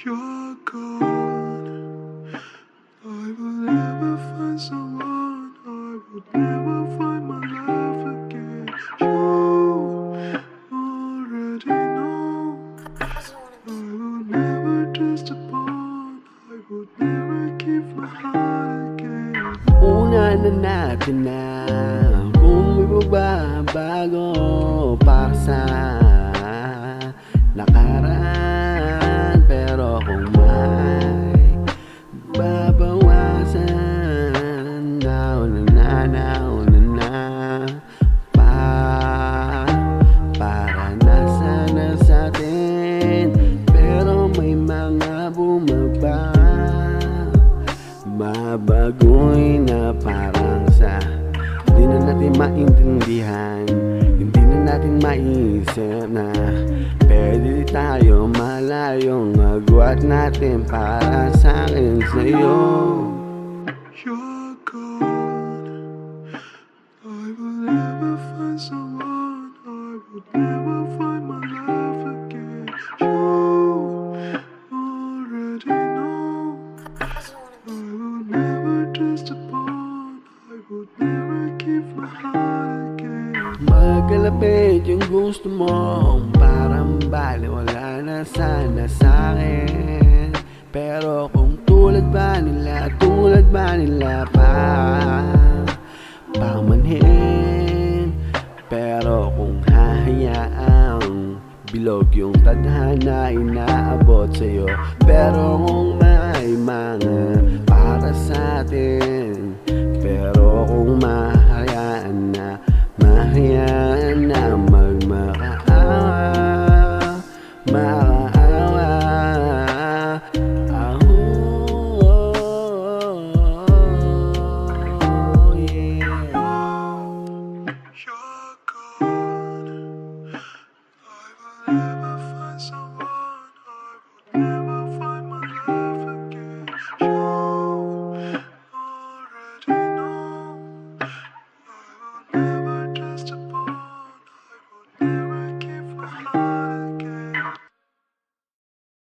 you're gone. I will never find someone, I would never find my love again. You already know I will never trust upon, I would never give my heart again. Una na natin na kung may babago para sa nakaraan. Pero kung may babawasan, nauna na para nasa na sa atin. Pero may mga mabagoy na parang sa hindi na natin maintindihan, hindi na natin maisip na pwede tayo malayong agwat natin para sa akin sa'yo. You're gone. I will never find someone, I would never find my love again. You already know I will never trust upon, I would never give my heart again. Magkalapit yung gusto mo, parang baliwala na sana sa'kin. Pero kung tulad ba nila pamanhin. Pero kung hahayaang bilog yung tadhana inaabot sa'yo. Pero kung may mga para sa atin, pero kung mahayaan na magmakaawa,